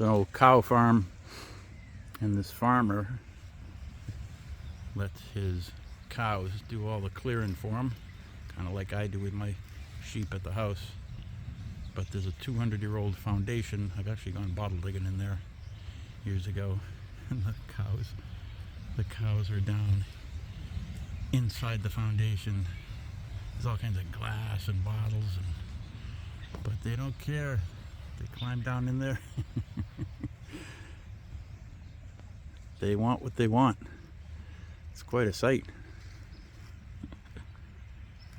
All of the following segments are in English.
an old cow farm, and this farmer lets his cows do all the clearing for him, kind of like I do with my sheep at the house. But there's a 200-year-old foundation. I've actually gone bottle digging in there years ago, and the cows are down inside the foundation. There's all kinds of glass and bottles, but they don't care. They climb down in there. They want what they want. It's quite a sight.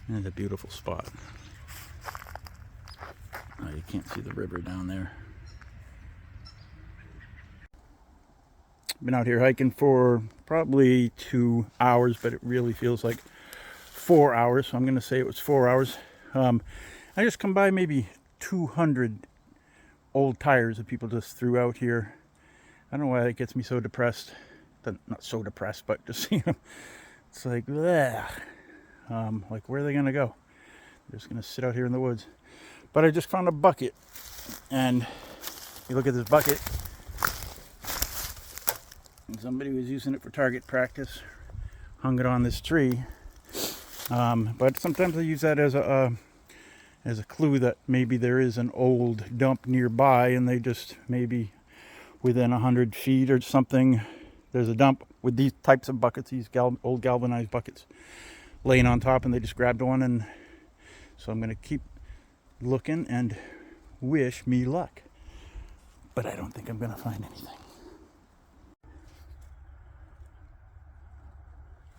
And a beautiful spot. Oh, you can't see the river down there. Been out here hiking for probably 2 hours, but it really feels like 4 hours, so I'm going to say it was 4 hours. I just come by maybe 200 old tires that people just threw out here. I don't know why that gets me so depressed. Not so depressed, but just seeing them. It's like, bleh. Like, where are they going to go? They're just going to sit out here in the woods. But I just found a bucket, and you look at this bucket, and somebody was using it for target practice, hung it on this tree. But sometimes I use that as a clue that maybe there is an old dump nearby, and they just maybe within 100 feet or something, there's a dump with these types of buckets, these old galvanized buckets laying on top, and they just grabbed one. And so I'm going to keep looking and wish me luck, but I don't think I'm going to find anything.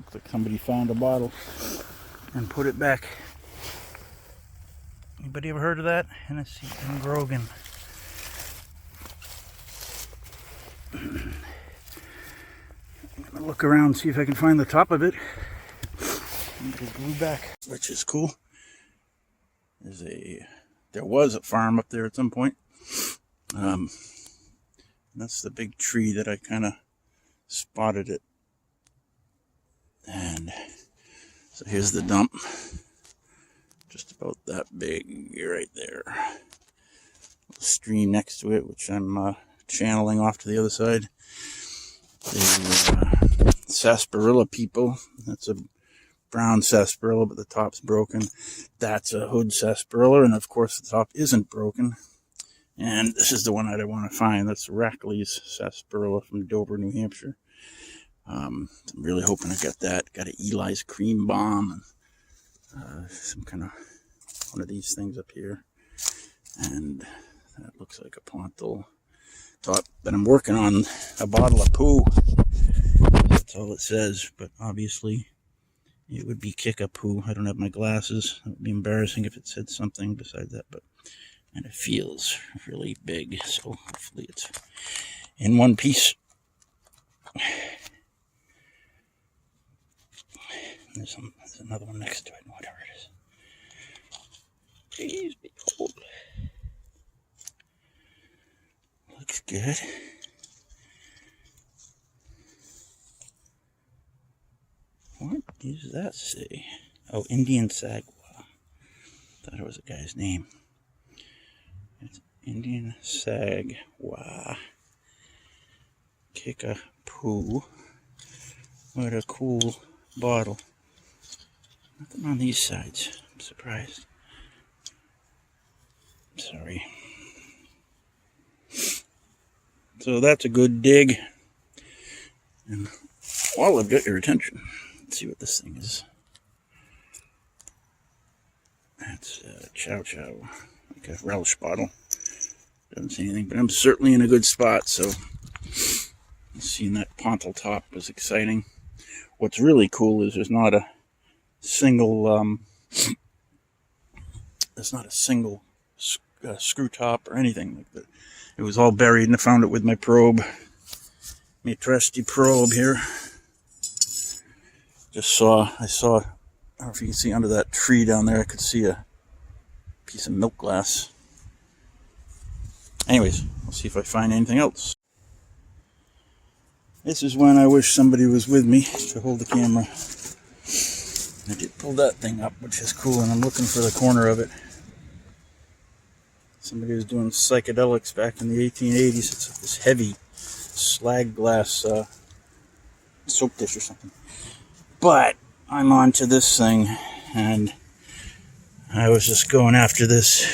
Looks like somebody found a bottle and put it back. Anybody ever heard of that? Hennessy and Grogan. I'm gonna look around and see if I can find the top of it. Glue back, which is cool. There was a farm up there at some point. That's the big tree that I kind of spotted it. And so here's the dump. Just about that big right there. A stream next to it, which I'm channeling off to the other side. The Sarsaparilla people. That's a brown sarsaparilla, but the top's broken. That's a hood sarsaparilla, and of course the top isn't broken. And this is the one I want to find. That's Rackley's sarsaparilla from Dover, New Hampshire. I'm really hoping I got that. Got an Eli's cream bomb and some kind of one of these things up here. And that looks like a pontal top. But I'm working on a bottle of poo. That's all it says, but obviously it would be kickapoo. I don't have my glasses. It would be embarrassing if it said something besides that, and it feels really big, so hopefully it's in one piece. There's another one next to it, whatever it is. Please behold. Looks good. What does that say? Oh, Indian Sagwa. Thought it was a guy's name. It's Indian Sagwa. Kickapoo. What a cool bottle. Nothing on these sides. I'm surprised. Sorry. So that's a good dig. And while I've got your attention, let's see what this thing is. That's Chow Chow, like a relish bottle. Doesn't say anything, but I'm certainly in a good spot. So seeing that pontal top was exciting. What's really cool is there's not a single screw top or anything like that. It was all buried, and I found it with my probe, my trusty probe here. I saw, I don't know if you can see under that tree down there, I could see a piece of milk glass. Anyways, I'll see if I find anything else. This is when I wish somebody was with me to hold the camera. I did pull that thing up, which is cool, and I'm looking for the corner of it. Somebody was doing psychedelics back in the 1880s. It's like this heavy slag glass soap dish or something. But I'm on to this thing, and I was just going after this.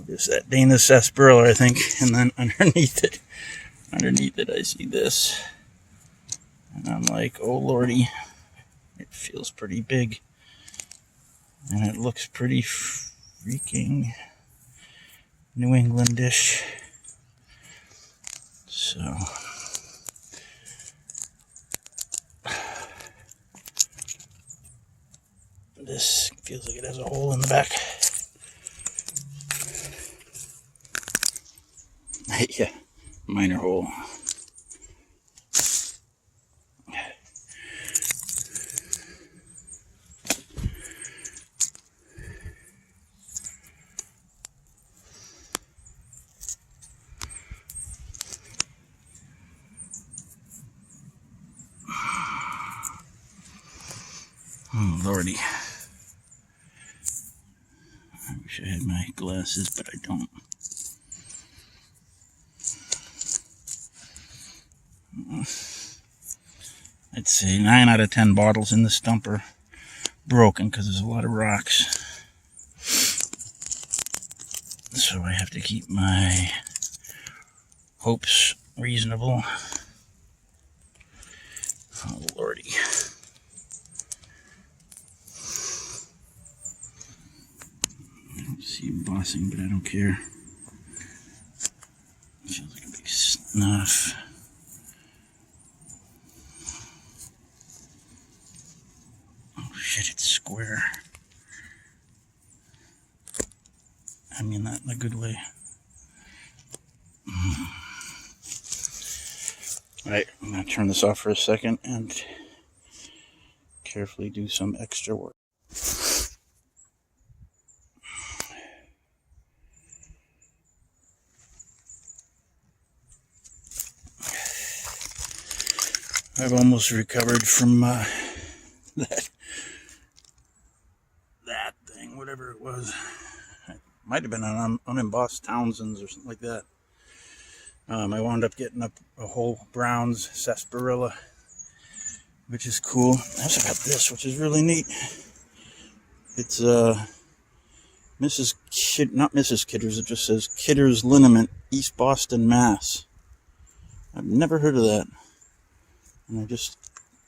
It's that Dana sarsaparilla, I think, and then underneath it, I see this, and I'm like, oh lordy, it feels pretty big, and it looks pretty freaking New Englandish. So this feels like it has a hole in the back. Yeah, minor hole. Oh lordy. I wish I had my glasses, but I don't. I'd say 9 out of 10 bottles in this dump are broken because there's a lot of rocks. So I have to keep my hopes reasonable. Oh lordy. I don't see embossing, but I don't care. Feels like a big snuff. Shit, it's square. I mean that in a good way. Alright, I'm going to turn this off for a second and carefully do some extra work. I've almost recovered from that thing, whatever it was. It might have been an unembossed Townsend's or something like that. I wound up getting a whole Brown's sarsaparilla, which is cool. I also got this, which is really neat. It's not Mrs. Kidder's, it just says Kidder's Liniment, East Boston, Mass. I've never heard of that. And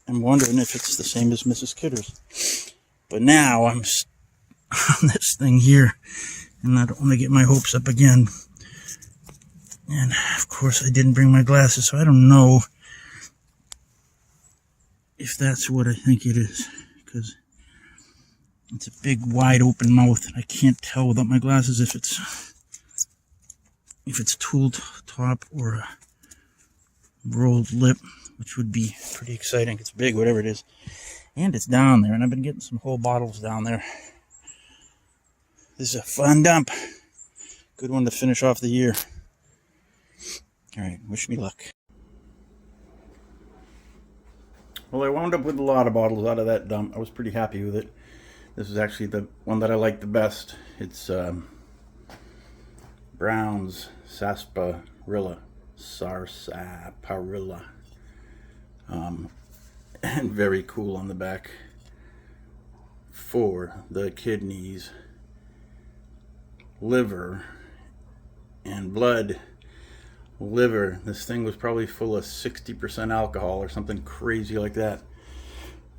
I'm wondering if it's the same as Mrs. Kidder's. But now I'm on this thing here, and I don't want to get my hopes up again. And of course I didn't bring my glasses, so I don't know if that's what I think it is, because it's a big wide open mouth, and I can't tell without my glasses if it's tooled top or a rolled lip, which would be pretty exciting. It's big, whatever it is, and it's down there, and I've been getting some whole bottles down there. This is a fun dump. Good one to finish off the year. Alright, wish me luck. Well, I wound up with a lot of bottles out of that dump. I was pretty happy with it. This is actually the one that I like the best. It's Brown's Sarsaparilla. And very cool on the back. For the kidneys, liver, and blood. Liver, this thing was probably full of 60% alcohol or something crazy like that,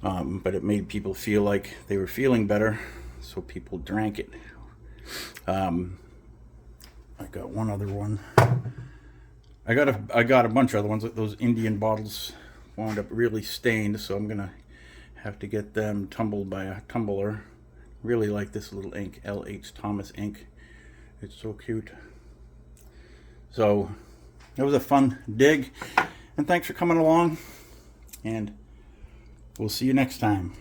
but it made people feel like they were feeling better, so people drank it. I got one other one. I got a bunch of other ones. Those Indian bottles wound up really stained, so I'm gonna have to get them tumbled by a tumbler. Really like this little ink, L.H. Thomas ink. It's so cute. So it was a fun dig, and thanks for coming along, and we'll see you next time.